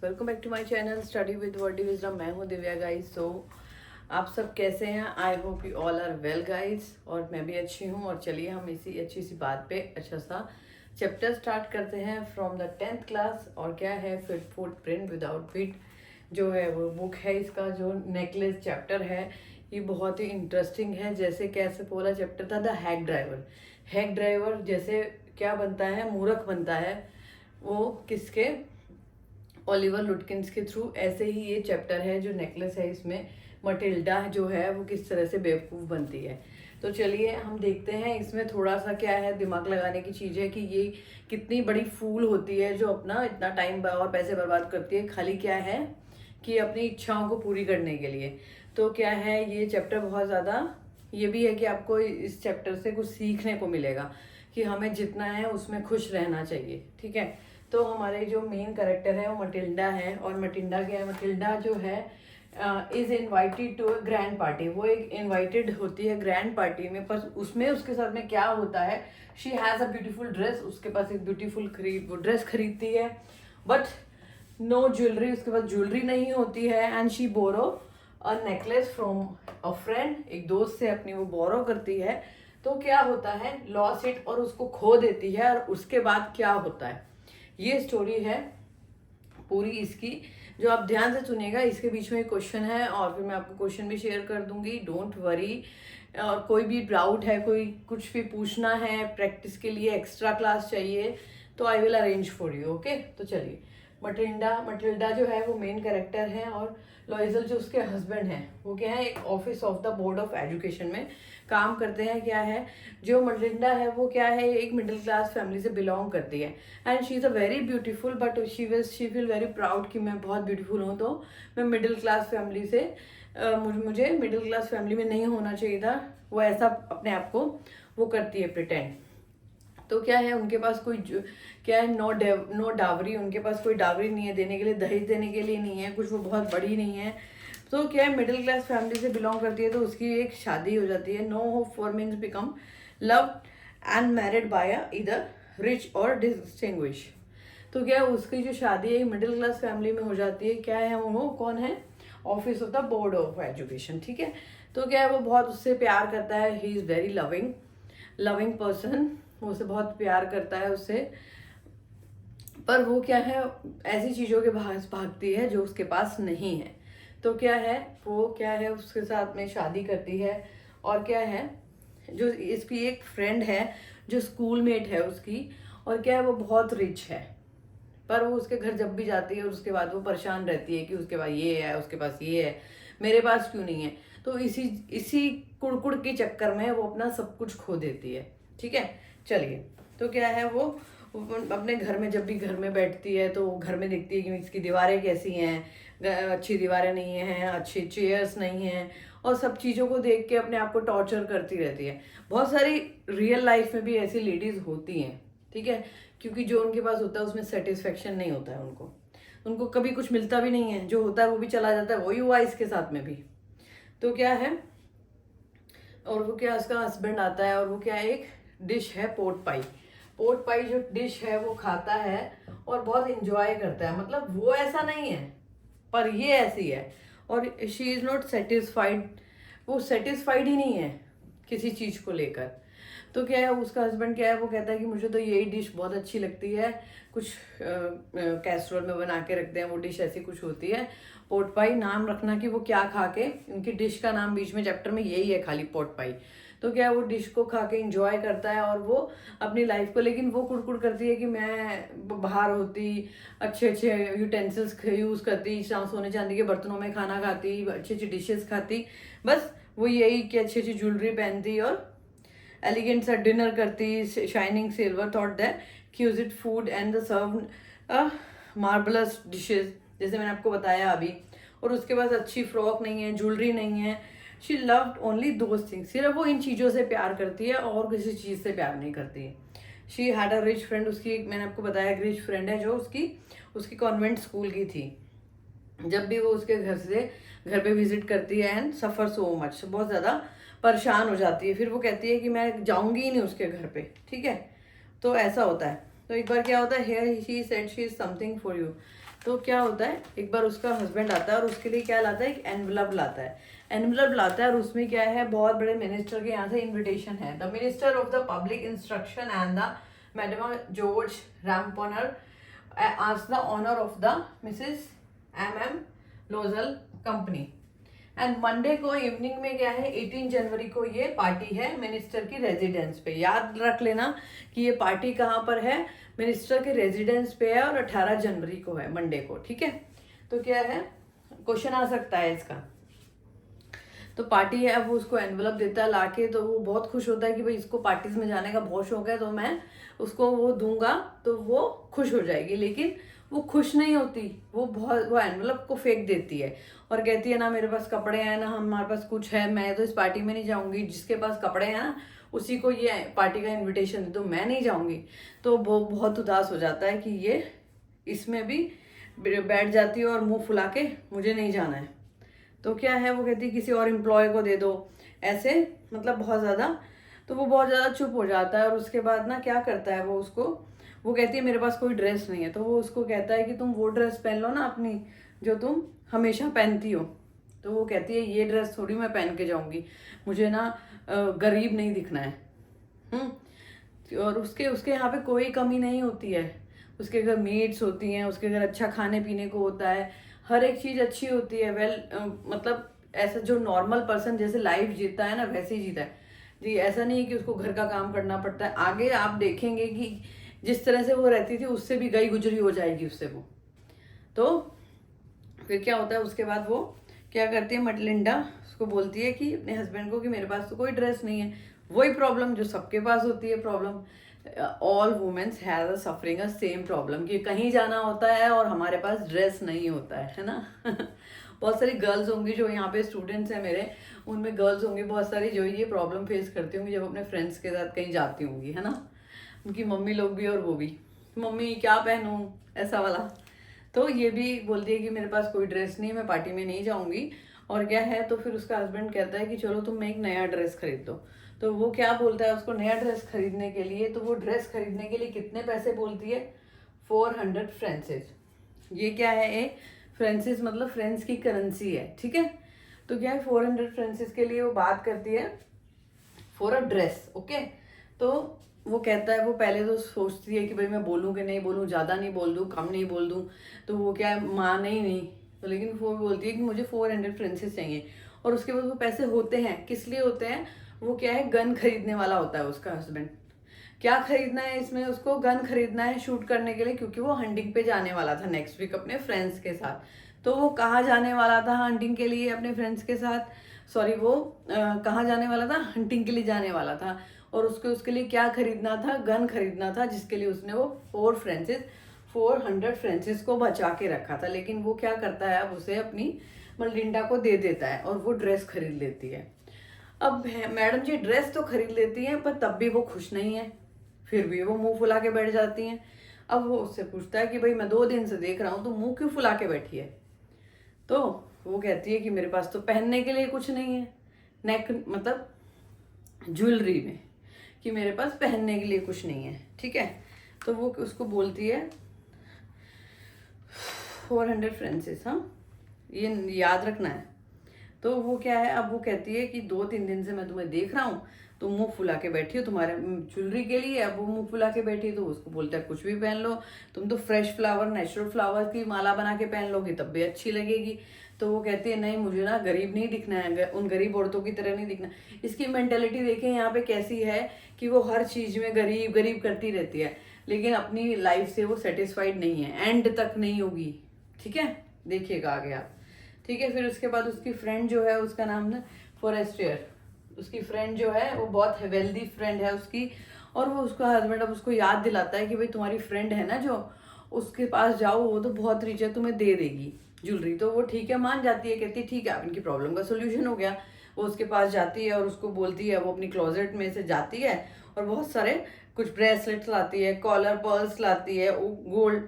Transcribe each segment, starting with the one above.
Welcome back to my channel study with wordy wisdom. मैं हूँ Divya guys. आप सब कैसे हैं? I hope you all are well guys. और मैं भी अच्छी हूँ। और चलिए हम इसी अच्छी सी बात पे अच्छा सा चैप्टर स्टार्ट करते हैं फ्रॉम द 10th क्लास। और क्या है? फिट फुटप्रिंट विदाउट फीट जो है वो बुक है। इसका जो नेकलेस चैप्टर है ये बहुत ही इंटरेस्टिंग है। जैसे कैसे बोला चैप्टर था the hack driver. Hack driver जैसे क्या बनता है? मूर्ख बनता है वो किसके? ओलिवर लुटकिंस के थ्रू। ऐसे ही ये चैप्टर है जो नेकलेस है, इसमें मटिल्डा जो है वो किस तरह से बेवकूफ़ बनती है। तो चलिए हम देखते हैं। इसमें थोड़ा सा क्या है, दिमाग लगाने की चीज़ है कि ये कितनी बड़ी फूल होती है जो अपना इतना टाइम और पैसे बर्बाद करती है, खाली क्या है कि अपनी इच्छाओं को पूरी करने के लिए। तो क्या है, ये चैप्टर बहुत ज़्यादा ये भी है कि आपको इस चैप्टर से कुछ सीखने को मिलेगा कि हमें जितना है उसमें खुश रहना चाहिए। ठीक है। तो हमारे जो मेन कैरेक्टर है वो मटिल्डा है। और मटिल्डा क्या है? मटिल्डा जो है is invited to a grand party. वो एक इनवाइटेड होती है ग्रैंड पार्टी में, पर उसमें उसके साथ में क्या होता है, she has a beautiful dress. उसके पास एक ब्यूटीफुल वो ड्रेस खरीदती है, बट नो ज्वेलरी। उसके पास ज्वेलरी नहीं होती है। And she borrow a necklace from a friend. एक दोस्त से अपनी वो बोरो करती है। तो क्या होता है, लॉस इट, और उसको खो देती है। और उसके बाद क्या होता है, ये स्टोरी है पूरी इसकी, जो आप ध्यान से सुनिएगा। इसके बीच में एक क्वेश्चन है और फिर मैं आपको क्वेश्चन भी शेयर कर दूंगी, डोंट वरी। और कोई भी डाउट है, कोई कुछ भी पूछना है, प्रैक्टिस के लिए एक्स्ट्रा क्लास चाहिए, तो I will arrange for you. Okay. तो चलिए, मटिल्डा जो है वो मेन कैरेक्टर है। और लॉइजल जो उसके हस्बैंड हैं वो क्या है, एक office of the board of education में काम करते हैं। क्या है, जो मटिल्डा है वो क्या है, एक मिडिल क्लास फैमिली से बिलोंग करती है। And she is a very beautiful, but she feel very proud कि मैं बहुत ब्यूटीफुल हूँ। तो मैं मिडिल क्लास फैमिली से मुझे मिडिल क्लास फैमिली में नहीं होना चाहिए था। वो ऐसा अपने आप को वो करती है प्रिटेंड। तो क्या है, उनके पास कोई क्या है, नो डावरी। उनके पास कोई डावरी नहीं है देने के लिए, दहेज देने के लिए नहीं है कुछ, वो बहुत बड़ी नहीं है। तो क्या है, मिडिल क्लास फैमिली से बिलोंग करती है। तो उसकी एक शादी हो जाती है। No hope for means become love and married by either rich और डिस्टिंग्विश। तो क्या है, उसकी जो शादी है मिडिल क्लास फैमिली में हो जाती है। क्या है, वो कौन है? Office of the board of education. ठीक है। तो क्या है, वो बहुत उससे प्यार करता है। He is very loving person. वो उसे बहुत प्यार करता है उससे। पर वो क्या है, ऐसी चीज़ों के भागती है जो उसके पास नहीं है। तो क्या है, वो क्या है, उसके साथ में शादी करती है। और क्या है, जो इसकी एक फ्रेंड है जो स्कूल मेट है उसकी, और क्या है, वो बहुत रिच है। पर वो उसके घर जब भी जाती है और उसके बाद वो परेशान रहती है कि उसके पास ये है, उसके पास ये है, मेरे पास क्यों नहीं है। तो इसी इसी कुड़कुड़ के चक्कर में वो अपना सब कुछ खो देती है। ठीक है। चलिए, तो क्या है, वो अपने घर में जब भी घर में बैठती है तो घर में देखती है कि इसकी दीवारें कैसी हैं, अच्छी दीवारें नहीं हैं, अच्छी चेयर्स नहीं हैं, और सब चीज़ों को देख के अपने आप को टॉर्चर करती रहती है। बहुत सारी रियल लाइफ में भी ऐसी लेडीज होती हैं। ठीक है। क्योंकि जो उनके पास होता है उसमें सेटिस्फेक्शन नहीं होता है उनको उनको कभी कुछ मिलता भी नहीं है, जो होता है वो भी चला जाता है। वही हुआ इसके साथ में भी। तो क्या है, और वो क्या, उसका हस्बैंड आता है और वो क्या, एक डिश है पोट पाई। पोट पाई जो डिश है वो खाता है और बहुत इंजॉय करता है। मतलब वो ऐसा नहीं है, पर ये ऐसी है। और शी इज़ नॉट सेटिस्फाइड। वो सेटिस्फाइड ही नहीं है किसी चीज़ को लेकर। तो क्या है, उसका हस्बैंड क्या है, वो कहता है कि मुझे तो यही डिश बहुत अच्छी लगती है, कुछ कैसरोल में बना के रखते हैं वो डिश, ऐसी कुछ होती है पोट पाई। नाम रखना कि वो क्या खा के, उनकी डिश का नाम बीच में चैप्टर में यही है खाली, पोट पाई। तो क्या है, वो डिश को खा के इंजॉय करता है और वो अपनी लाइफ को, लेकिन वो कुड़कुड़ करती है कि मैं बाहर होती, अच्छे अच्छे यूटेंसिल्स यूज़ करती, सोने चांदी के बर्तनों में खाना खाती, अच्छी अच्छी डिशेस खाती, बस वो यही कि अच्छी अच्छी ज्वेलरी पहनती और एलिगेंट सा डिनर करती, shining silver thought that cues it food and the serve marvellous dishes, जैसे मैंने आपको बताया अभी। और उसके पास अच्छी फ्रॉक नहीं है, ज्वेलरी नहीं है। She loved only those things. सिर्फ वो इन चीज़ों से प्यार करती है और किसी चीज़ से प्यार नहीं करती है। She had a rich friend. उसकी, मैंने आपको बताया, एक रिच फ्रेंड है जो उसकी कॉन्वेंट स्कूल की थी। जब भी वो उसके घर पे विजिट करती है एंड सफ़र सो मच, बहुत ज़्यादा परेशान हो जाती है। फिर वो कहती है कि मैं जाऊंगी ही नहीं उसके घर पे। ठीक है। तो ऐसा होता है। तो एक बार क्या होता है, here she said she is something for you. तो क्या होता है, एक बार उसका हस्बैंड आता है और उसके लिए क्या लाता है, एक एनवलप लाता है। एनवलप लाता है और उसमें क्या है, बहुत बड़े मिनिस्टर के यहाँ से इन्विटेशन है। The minister of the public instruction and the madam George Rampner ask the honour of the Mrs MM Lozel company. And Monday को इवनिंग में क्या है, 18 जनवरी को ये पार्टी है मिनिस्टर की रेजिडेंस पे। याद रख लेना कि ये पार्टी कहाँ पर है, मिनिस्टर के रेजिडेंस पे है और 18 जनवरी को है, मंडे को। ठीक है, तो क्या है, क्वेश्चन आ सकता है इसका। तो पार्टी है, अब वो उसको एनवलप देता है लाके, तो वो बहुत खुश होता है कि भाई इसको पार्टीज में जाने का बहुत शौक है, तो मैं उसको वो दूंगा तो वो खुश हो जाएगी। लेकिन वो खुश नहीं होती, वो एनवलप को फेंक देती है और कहती है ना मेरे पास कपड़े हैं, ना हमारे पास कुछ है, मैं तो इस पार्टी में नहीं जाऊंगी, जिसके पास कपड़े हैं ना उसी को ये पार्टी का इन्विटेशन दे दो, मैं नहीं जाऊंगी। तो वो बहुत उदास हो जाता है कि ये इसमें भी बैठ जाती है और मुंह फुला के मुझे नहीं जाना है। तो क्या है, वो कहती है किसी और एम्प्लॉय को दे दो, ऐसे मतलब बहुत ज़्यादा। तो वो बहुत ज़्यादा चुप हो जाता है और उसके बाद ना क्या करता है, वो कहती है मेरे पास कोई ड्रेस नहीं है। तो वो उसको कहता है कि तुम वो ड्रेस पहन लो ना अपनी, जो तुम हमेशा पहनती हो। तो वो कहती है ये ड्रेस थोड़ी मैं पहन के जाऊंगी, मुझे ना गरीब नहीं दिखना है। और उसके यहाँ पे कोई कमी नहीं होती है, उसके घर मेड्स होती हैं, उसके घर अच्छा खाने पीने को होता है, हर एक चीज़ अच्छी होती है। मतलब ऐसा जो नॉर्मल पर्सन जैसे लाइफ जीता है ना वैसे ही जीता है जी। ऐसा नहीं है कि उसको घर का काम करना पड़ता है। आगे आप देखेंगे कि जिस तरह से वो रहती थी उससे भी गई गुजरी हो जाएगी उससे वो। तो फिर क्या होता है, उसके बाद वो क्या करती है, मटलिंडा उसको बोलती है कि अपने हस्बैंड को कि मेरे पास तो कोई ड्रेस नहीं है। वही प्रॉब्लम जो सबके पास होती है, problem all womens have suffering a same problem, कि कहीं जाना होता है और हमारे पास ड्रेस नहीं होता है ना। बहुत सारी गर्ल्स होंगी जो यहाँ पे स्टूडेंट्स हैं मेरे, उनमें गर्ल्स होंगी बहुत सारी जो ये प्रॉब्लम फेस करती होंगी जब अपने फ्रेंड्स के साथ कहीं जाती होंगी, है ना। उनकी मम्मी लोग भी और वो भी, मम्मी क्या पहनूं, ऐसा वाला। तो ये भी बोलती है कि मेरे पास कोई ड्रेस नहीं है, मैं पार्टी में नहीं जाऊंगी। और क्या है, तो फिर उसका हस्बैंड कहता है कि चलो तुम एक नया ड्रेस खरीद दो। तो वो क्या बोलता है उसको नया ड्रेस खरीदने के लिए, तो वो ड्रेस खरीदने के लिए कितने पैसे बोलती है, 400 फ्रेंचेस। ये क्या है, एक फ्रेंचेस मतलब फ्रेंच की करेंसी है, ठीक है। तो क्या है, 400 फ्रेंचेस के लिए वो बात करती है फॉर अ ड्रेस, ओके। तो वो कहता है, वो पहले तो सोचती है कि भाई मैं बोलूँ कि नहीं बोलूँ, ज़्यादा नहीं बोल दूँ, कम नहीं बोल दूँ। तो वो क्या है, माने ही नहीं। तो लेकिन वो बोलती है कि मुझे 400 फ्रेंचेस चाहिए। और उसके बाद वो पैसे होते हैं, किस लिए होते हैं, वो क्या है, गन खरीदने वाला होता है उसका हस्बैंड। क्या खरीदना है इसमें, उसको गन खरीदना है शूट करने के लिए, क्योंकि वो हंटिंग पे जाने वाला था नेक्स्ट वीक अपने फ्रेंड्स के साथ। तो वो कहाँ जाने वाला था हंटिंग के लिए अपने फ्रेंड्स के साथ, सॉरी वो कहाँ जाने वाला था, हंटिंग के लिए जाने वाला था। और उसके लिए क्या खरीदना था, गन खरीदना था, जिसके लिए उसने वो 400 फ्रेंचेस को बचा के रखा था। लेकिन वो क्या करता है, अब उसे अपनी मलिंडा को दे देता है और वो ड्रेस खरीद लेती है। अब मैडम जी ड्रेस तो खरीद लेती हैं, पर तब भी वो खुश नहीं है, फिर भी वो मुंह फुला के बैठ जाती हैं। अब वो उससे पूछता है कि भाई मैं 2 दिन से देख रहा हूँ तो मुंह क्यों फुला के बैठी है। तो वो कहती है कि मेरे पास तो पहनने के लिए कुछ नहीं है, नेक मतलब ज्वेलरी में, कि मेरे पास पहनने के लिए कुछ नहीं है, ठीक है। तो वो उसको बोलती है 400 फ्रेंचेस, हाँ ये याद रखना है। तो वो क्या है, अब वो कहती है कि 2-3 दिन से मैं तुम्हें देख रहा हूँ, तुम मुंह फुला के बैठी हो तुम्हारे ज्वेलरी के लिए। अब वो मुंह फुला के बैठी, तो उसको बोलता है कुछ भी पहन लो, तुम तो फ्रेश फ्लावर नेचुरल फ्लावर की माला बना के पहन लोगी तब भी अच्छी लगेगी। तो वो कहती है नहीं, मुझे ना गरीब नहीं दिखना है, उन गरीब औरतों की तरह नहीं दिखना। इसकी मेंटेलिटी देखें यहाँ पे कैसी है कि वो हर चीज में गरीब गरीब करती रहती है, लेकिन अपनी लाइफ से वो सेटिस्फाइड नहीं है, एंड तक नहीं होगी, ठीक है। देखिएगा आगे आप, ठीक है। फिर उसके बाद उसकी फ्रेंड जो है, उसका नाम ना फॉरेस्टियर, उसकी फ्रेंड जो है वो बहुत वेल्दी फ्रेंड है उसकी। और वो उसका हस्बैंड अब उसको याद दिलाता है कि भाई तुम्हारी फ्रेंड है ना जो, उसके पास जाओ, वो तो बहुत रिच है, तुम्हें दे देगी ज्वेलरी। तो वो ठीक है, मान जाती है, कहती है ठीक है, अब इनकी प्रॉब्लम का सोल्यूशन हो गया। वो उसके पास जाती है और उसको बोलती है, वो अपनी क्लोजेट में से जाती है और बहुत सारे कुछ ब्रेसलेट्स लाती है, कॉलर पर्ल्स लाती है, gold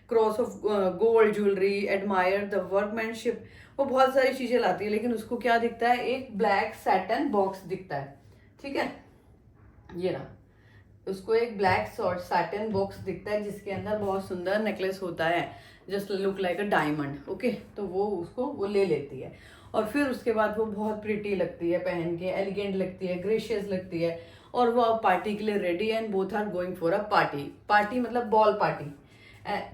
cross of gold jewellery, admire the workmanship, वो बहुत सारी चीजें लाती है। लेकिन उसको क्या दिखता है, एक ब्लैक सैटन बॉक्स दिखता है, ठीक है। ये ना, उसको एक ब्लैक सैटन बॉक्स दिखता है जिसके अंदर बहुत सुंदर नेकलेस होता है, just look like a diamond. Okay, तो वो उसको वो ले लेती है और फिर उसके बाद वो बहुत प्रिटी लगती है पहन के, एलिगेंट लगती है, ग्रेशियस लगती है और वो अब पार्टी के लिए रेडी है and both are going for a party. Party मतलब बॉल पार्टी,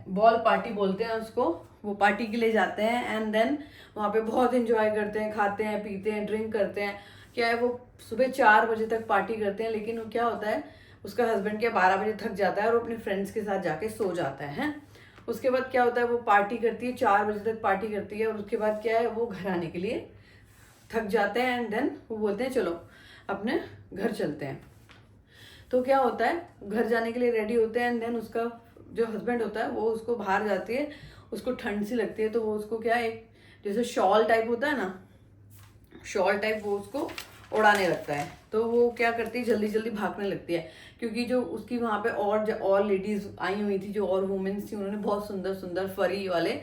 बॉल पार्टी बोलते हैं उसको। वो पार्टी के लिए जाते हैं एंड देन वहाँ पे बहुत इंजॉय करते हैं, खाते हैं, पीते हैं, ड्रिंक करते हैं। क्या है, वो सुबह 4 बजे तक पार्टी करते हैं, लेकिन वो क्या होता है, उसका हस्बैंड क्या 12 बजे थक जाता है और वो अपने फ्रेंड्स के साथ जाके सो जाता है। उसके बाद क्या होता है, वो पार्टी करती है, 4 बजे तक पार्टी करती है और उसके बाद क्या है, वो घर आने के लिए थक जाते हैं एंड देन वो बोलते हैं चलो अपने घर चलते हैं। तो क्या होता है, घर जाने के लिए रेडी होते हैं एंड देन उसका जो हस्बैंड होता है वो उसको बाहर जाती है, उसको ठंड सी लगती है तो वो उसको क्या, एक जैसे शॉल टाइप होता है ना, शॉल टाइप वो उसको उड़ाने लगता है। तो वो क्या करती है, जल्दी जल्दी भागने लगती है, क्योंकि जो उसकी वहाँ पे और लेडीज आई हुई थी, जो और वुमेन्स थी, उन्होंने बहुत सुंदर सुंदर फरी वाले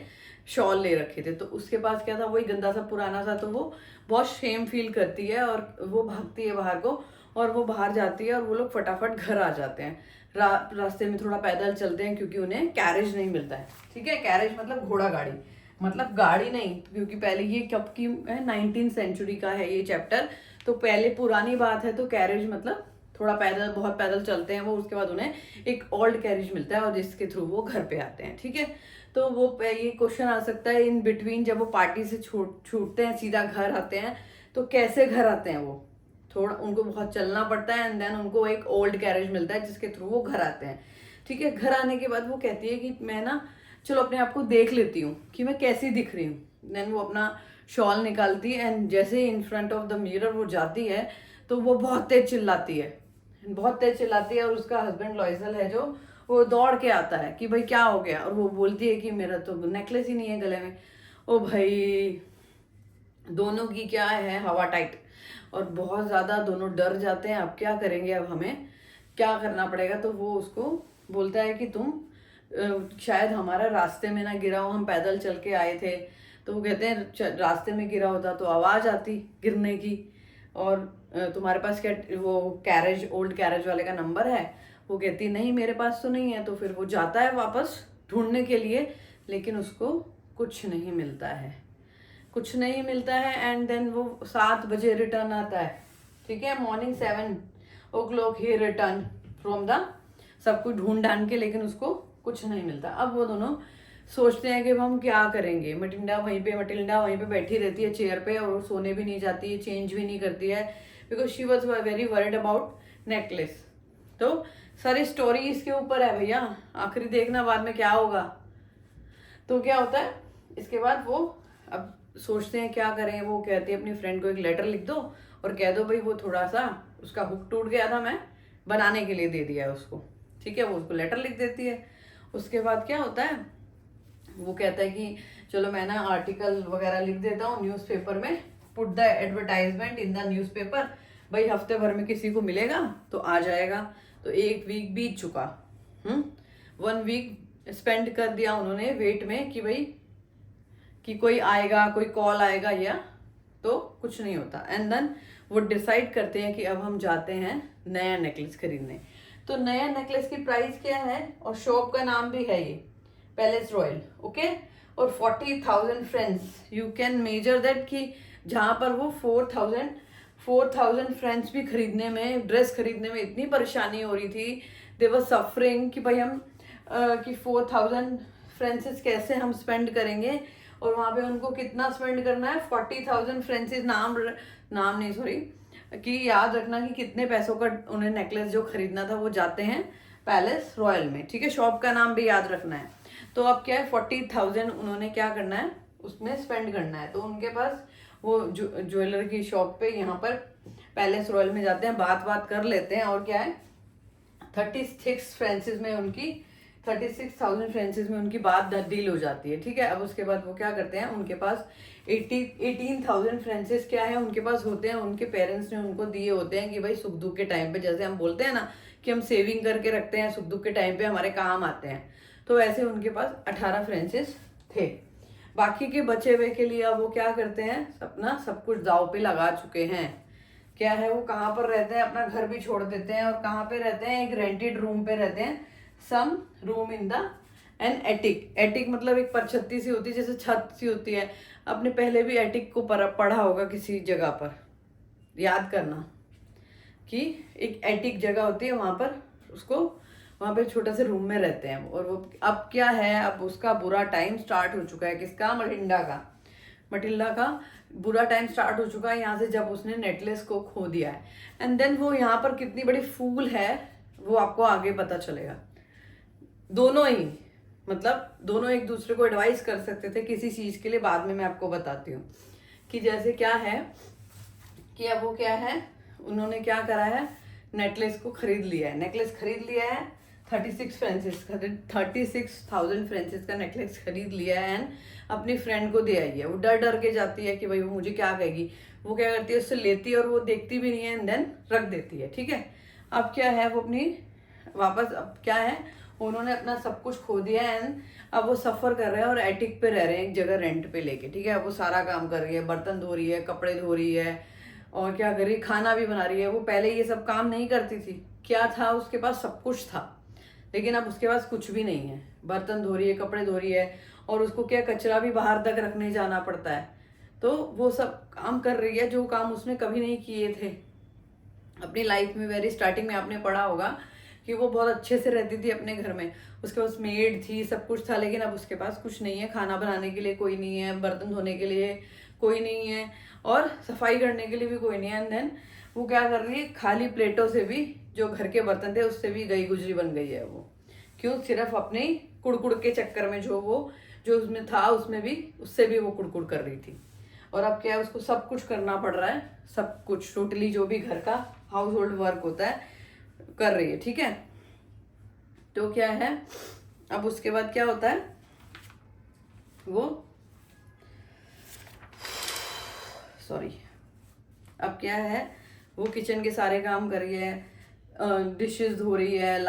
शॉल ले रखे थे। तो उसके पास क्या था, वही गंदा सा पुराना सा, तो वो बहुत शेम फील करती है और वो भागती है बाहर को और वो बाहर जाती है और वो लोग फटाफट घर आ जाते हैं। रास्ते में थोड़ा पैदल चलते हैं क्योंकि उन्हें कैरेज नहीं मिलता है। ठीक है, कैरेज मतलब घोड़ा गाड़ी, मतलब गाड़ी नहीं, क्योंकि पहले ये कब की है, 19th सेंचुरी का है ये चैप्टर, तो पहले पुरानी बात है। तो कैरेज मतलब थोड़ा पैदल, बहुत पैदल चलते हैं वो, उसके बाद उन्हें एक ओल्ड कैरेज मिलता है और जिसके थ्रू वो घर पे आते हैं। ठीक है, तो वो ये क्वेश्चन आ सकता है इन बिटवीन, जब वो पार्टी से छूटते हैं सीधा घर आते हैं तो कैसे घर आते हैं, वो थोड़ा उनको बहुत चलना पड़ता है एंड देन उनको एक ओल्ड कैरेज मिलता है जिसके थ्रू वो घर आते हैं। ठीक है, घर आने के बाद वो कहती है कि मैं ना चलो अपने आप को देख लेती हूँ कि मैं कैसी दिख रही हूँ। देन वो अपना शॉल निकालती है एंड जैसे ही in front of the mirror वो जाती है तो वो बहुत तेज चिल्लाती है, बहुत तेज चिल्लाती है और उसका हस्बैंड लॉयजल है जो, वो दौड़ के आता है कि भाई क्या हो गया, और वो बोलती है कि मेरा तो नेकलेस ही नहीं है गले में। ओ भाई, दोनों की क्या है हवा टाइट और बहुत ज़्यादा दोनों डर जाते हैं। अब क्या करेंगे, अब हमें क्या करना पड़ेगा। तो वो उसको बोलता है कि तुम शायद हमारा रास्ते में ना गिरा हो, हम पैदल चल के आए थे। तो वो कहते हैं रास्ते में गिरा होता तो आवाज़ आती गिरने की, और तुम्हारे पास क्या वो कैरेज, ओल्ड कैरेज वाले का नंबर है। वो कहती नहीं मेरे पास तो नहीं है। तो फिर वो जाता है वापस ढूंढने के लिए, लेकिन उसको कुछ नहीं मिलता है, कुछ नहीं मिलता है एंड देन वो 7 बजे रिटर्न आता है। ठीक है, morning 7 o'clock he return from the, सब कुछ ढूंढ ढांड के, लेकिन उसको कुछ नहीं मिलता। अब वो दोनों सोचते हैं कि हम क्या करेंगे। मटिल्डा वहीं पे बैठी रहती है चेयर पे और सोने भी नहीं जाती है, चेंज भी नहीं करती है, because she was very worried about necklace. तो सारी स्टोरी इसके ऊपर है भैया, आखिरी देखना बाद में क्या होगा। तो क्या होता है इसके बाद, वो अब सोचते हैं क्या करें। वो कहती है अपनी फ्रेंड को एक लेटर लिख दो और कह दो भाई वो थोड़ा सा उसका हुक टूट गया था, मैं बनाने के लिए दे दिया है उसको। ठीक है, वो उसको लेटर लिख देती है। उसके बाद क्या होता है, वो कहता है कि चलो मैं ना आर्टिकल वगैरह लिख देता हूँ न्यूज़पेपर में, put the advertisement in the newspaper, भाई हफ्ते भर में किसी को मिलेगा तो आ जाएगा। तो 1 वीक बीत चुका, 1 वीक स्पेंड कर दिया उन्होंने वेट में कि भाई कि कोई आएगा, कोई कॉल आएगा, या तो कुछ नहीं होता। एंड देन वो डिसाइड करते हैं कि अब हम जाते हैं नया नेकलेस खरीदने। तो नया नेकलेस की प्राइस क्या है, और शॉप का नाम भी है ये पैलेस रॉयल। ओके, और 40,000 friends, you can measure that कि जहाँ पर वो 4,000 फ्रेंड्स भी खरीदने में, ड्रेस खरीदने में इतनी परेशानी हो रही थी, दे वर सफरिंग कि भाई हम कि 4,000 फ्रेंसेस कैसे हम स्पेंड करेंगे, और वहाँ पे उनको कितना स्पेंड करना है, 40,000 फ्रेंसेस, नाम नहीं सॉरी, कि याद रखना कि कितने पैसों का उन्हें नेकलेस जो खरीदना था। वो जाते हैं पैलेस रॉयल में। ठीक है, शॉप का नाम भी याद रखना है। तो अब क्या है, 40,000 उन्होंने क्या करना है, उसमें स्पेंड करना है। तो उनके पास वो ज्वेलर की शॉप पे यहाँ पर पैलेस रॉयल में जाते हैं, बात कर लेते हैं, और क्या है 36 फ्रेंसेस में उनकी 36,000 फ्रेंसेस में उनकी बात डील हो जाती है। ठीक है, अब उसके बाद वो क्या करते हैं, उनके पास 18,000 फ्रेंसेस क्या है उनके पास होते हैं, उनके पेरेंट्स ने उनको दिए होते हैं कि भाई सुख दुख के टाइम पे, जैसे हम बोलते हैं ना कि हम सेविंग करके रखते हैं, सुख दुख के टाइम पे हमारे काम आते हैं, तो वैसे उनके पास 18 फ्रेंसेस थे। बाकी के बचे हुए के लिए अब वो क्या करते हैं, अपना सब कुछ दाव पे लगा चुके हैं। क्या है, वो कहाँ पर रहते हैं, अपना घर भी छोड़ देते हैं, और कहाँ पे रहते हैं, एक रेंटेड रूम पे रहते हैं, some room in the and attic, attic मतलब एक परछत्ती सी होती है, जैसे छत सी होती है। आपने पहले भी एटिक को पढ़ा होगा किसी जगह पर, याद करना कि एक एटिक जगह होती है, वहां पर उसको, वहां पे छोटा से रूम में रहते हैं। और वो अब क्या है, अब उसका बुरा टाइम स्टार्ट हो चुका है। किसका? मटिल्डा का। मटिल्डा का बुरा टाइम स्टार्ट हो चुका है यहाँ से, जब उसने नेकलेस को खो दिया है। एंड देन वो यहाँ पर कितनी बड़ी फूल है वो आपको आगे पता चलेगा। दोनों ही, मतलब दोनों एक दूसरे को एडवाइस कर सकते थे किसी चीज के लिए, बाद में मैं आपको बताती हूँ। कि जैसे क्या है कि अब वो क्या है, उन्होंने क्या करा है, नेकलेस को खरीद लिया है। नेकलेस खरीद लिया है 36,000 फ्रेंसिस का नेकलेस खरीद लिया है एंड अपनी फ्रेंड को दे आई है। वो डर डर के जाती है कि भाई वो मुझे क्या कहेगी। वो क्या करती है, उससे लेती है और वो देखती भी नहीं है, एंड देन रख देती है। ठीक है, अब क्या है, वो अपनी वापस, अब क्या है, उन्होंने अपना सब कुछ खो दिया है एंड अब वो सफर कर रहे हैं और एटिक पे रह रहे हैं, एक जगह रेंट पे लेके। ठीक है, अब वो सारा काम कर रही है, बर्तन धो रही है, कपड़े धो रही है, और क्या कर रही है, खाना भी बना रही है। वो पहले ये सब काम नहीं करती थी। क्या था उसके पास? सब कुछ था, लेकिन अब उसके पास कुछ भी नहीं है। बर्तन धो रही है, कपड़े धो रही है, और उसको क्या, कचरा भी बाहर तक रखने जाना पड़ता है। तो वो सब काम कर रही है जो काम उसने कभी नहीं किए थे अपनी लाइफ में। वेरी स्टार्टिंग में आपने पढ़ा होगा कि वो बहुत अच्छे से रहती थी अपने घर में, उसके पास मेड थी, सब कुछ था, लेकिन अब उसके पास कुछ नहीं है। खाना बनाने के लिए कोई नहीं है, बर्तन धोने के लिए कोई नहीं है, और सफाई करने के लिए भी कोई नहीं है। एंड देन वो क्या कर रही है, खाली प्लेटों से भी, जो घर के बर्तन थे उससे भी गई गुजरी बन गई है वो। क्यों? सिर्फ अपने कुड़कुड़ के चक्कर में, जो उसमें था उसमें भी, उससे भी वो कुड़कुड़ कर रही थी। और अब क्या है, उसको सब कुछ करना पड़ रहा है, सब कुछ टोटली जो भी घर का हाउस होल्ड वर्क होता है कर रही है। ठीक है, तो क्या है, अब उसके बाद क्या होता है, वो सॉरी, अब क्या है, वो किचन के सारे काम कर रही है, डिशेस धो रही है,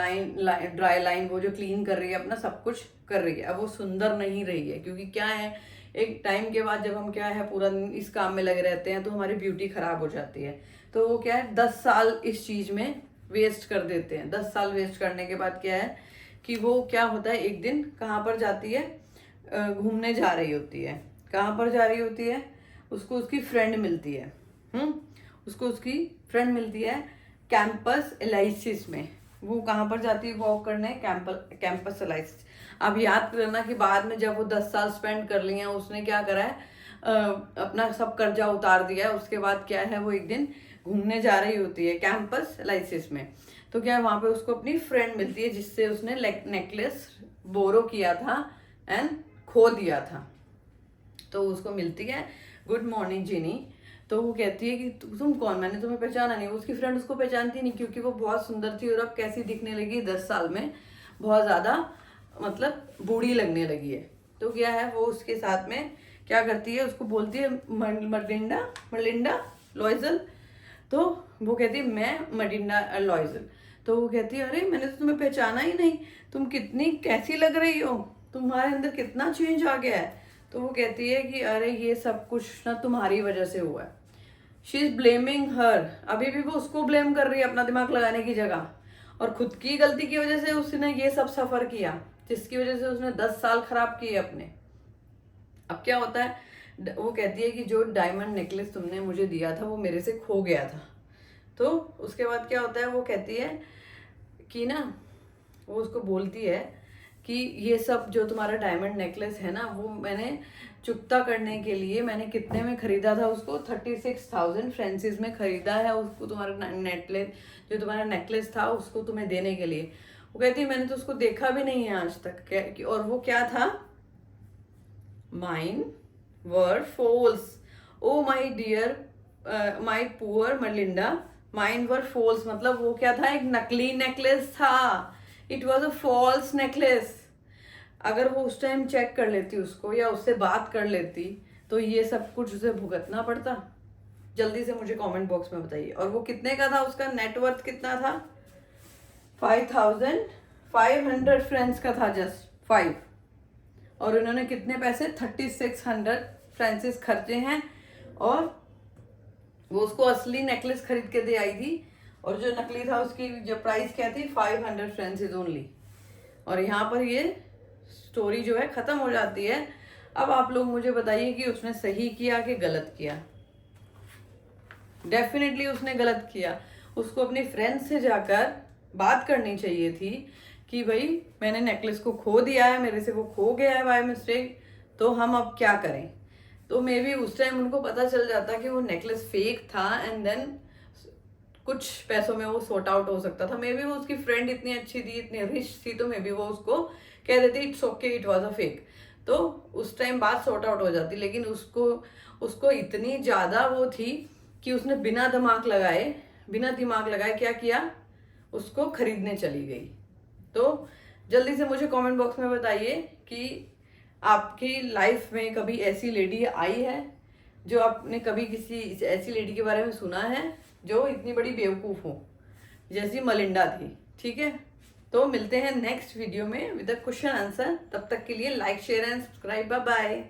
ड्राई लाइन वो जो क्लीन कर रही है, अपना सब कुछ कर रही है। अब वो सुंदर नहीं रही है, क्योंकि क्या है, एक टाइम के बाद जब हम क्या है पूरा दिन इस काम में लगे रहते हैं तो हमारी ब्यूटी खराब हो जाती है। तो वो क्या है, 10 साल इस चीज में वेस्ट कर देते हैं। 10 साल वेस्ट करने के बाद क्या है कि वो क्या होता है, एक दिन कहाँ पर जाती है, घूमने जा रही होती है। कहाँ पर जा रही होती है, उसको उसकी फ्रेंड मिलती है। उसको उसकी फ्रेंड मिलती है कैंपस एलाइसिस में। वो कहाँ पर जाती है वॉक करने, कैंपस एलाइसिस। अब याद करना कि बाद में जब वो 10 साल स्पेंड कर लिए हैं, उसने क्या करा है, अपना सब कर्जा उतार दिया है। उसके बाद क्या है, वो एक दिन घूमने जा रही होती है कैंपस एलाइसिस में। तो क्या है, वहां पे उसको अपनी फ्रेंड मिलती है जिससे उसने नेकलेस बोरो किया था एंड खो दिया था। तो उसको मिलती है, गुड मॉर्निंग जीनी। तो वो कहती है कि तुम कौन, मैंने तुम्हें पहचाना नहीं। उसकी फ्रेंड उसको पहचानती नहीं, क्योंकि वो बहुत सुंदर थी, और अब कैसी दिखने लगी 10 साल में, बहुत ज्यादा मतलब बूढ़ी लगने लगी है। तो क्या है, वो उसके साथ में क्या करती है, उसको बोलती है मर्लिंडा लॉयजल। तो वो कहती है मैं मर्लिंडा लॉयजल। तो वो कहती है अरे मैंने तो तुम्हें पहचाना ही नहीं, तुम कितनी कैसी लग रही हो, तुम्हारे अंदर कितना चेंज आ गया है। तो वो कहती है कि अरे ये सब कुछ ना तुम्हारी वजह से हुआ है। शी इज ब्लेमिंग हर। अभी भी वो उसको ब्लेम कर रही है अपना दिमाग लगाने की जगह, और खुद की गलती की वजह से उसने ये सब सफर किया, जिसकी वजह से उसने 10 साल खराब किए अपने। अब क्या होता है, वो कहती है कि जो डायमंड नेकलेस तुमने मुझे दिया था वो मेरे से खो गया था। तो उसके बाद क्या होता है, वो कहती है कि ना, वो उसको बोलती है कि ये सब जो तुम्हारा डायमंड नेकलेस है ना, वो मैंने चुकता करने के लिए, मैंने कितने में खरीदा था उसको, 36,000 फ्रेंसिस में खरीदा है उसको, तुम्हारा नेकलेस, जो तुम्हारा नेकलेस था उसको तुम्हें देने के लिए। वो कहती है मैंने तो उसको देखा भी नहीं है आज तक। और वो क्या था, mine were false, oh my dear, my poor Marlinda, mine were false. मतलब वो क्या था, एक नकली नेकलेस था। It was a false necklace. अगर वो उस टाइम चेक कर लेती उसको, या उससे बात कर लेती, तो ये सब कुछ उसे भुगतना पड़ता। जल्दी से मुझे कमेंट बॉक्स में बताइए। और वो कितने का था, उसका नेटवर्थ कितना था, 5,500 फ्रेंच का था, जस्ट 5। और उन्होंने कितने पैसे, 3600 फ्रेंसिस खर्चे हैं, और वो उसको असली नेकलेस खरीद के दे आई थी। और जो नकली था उसकी जो प्राइस क्या थी, 500 फ्रेंसिस ओनली। और यहाँ पर ये स्टोरी जो है ख़त्म हो जाती है। अब आप लोग मुझे बताइए कि उसने सही किया कि गलत किया। डेफिनेटली उसने गलत किया। उसको अपनी फ्रेंड से जाकर बात करनी चाहिए थी कि भाई मैंने नेकलेस को खो दिया है, मेरे से वो खो गया है बाय मिस्टेक, तो हम अब क्या करें। तो मे बी उस टाइम उनको पता चल जाता कि वो नेकलेस फेक था एंड देन कुछ पैसों में वो सॉर्ट आउट हो सकता था। मे बी वो उसकी फ्रेंड इतनी अच्छी थी, इतनी रिच थी, तो मे बी वो उसको कह देती it's okay it was a fake, तो उस टाइम बात सॉर्ट आउट हो जाती। लेकिन उसको इतनी ज़्यादा वो थी कि उसने बिना दिमाग लगाए क्या किया, उसको खरीदने चली गई। तो जल्दी से मुझे कमेंट बॉक्स में बताइए कि आपकी लाइफ में कभी ऐसी लेडी आई है, जो आपने कभी किसी ऐसी लेडी के बारे में सुना है जो इतनी बड़ी बेवकूफ़ हो, जैसी मलिंडा थी। ठीक है, तो मिलते हैं नेक्स्ट वीडियो में विद अ क्वेश्चन आंसर। तब तक के लिए like share and subscribe. Bye bye.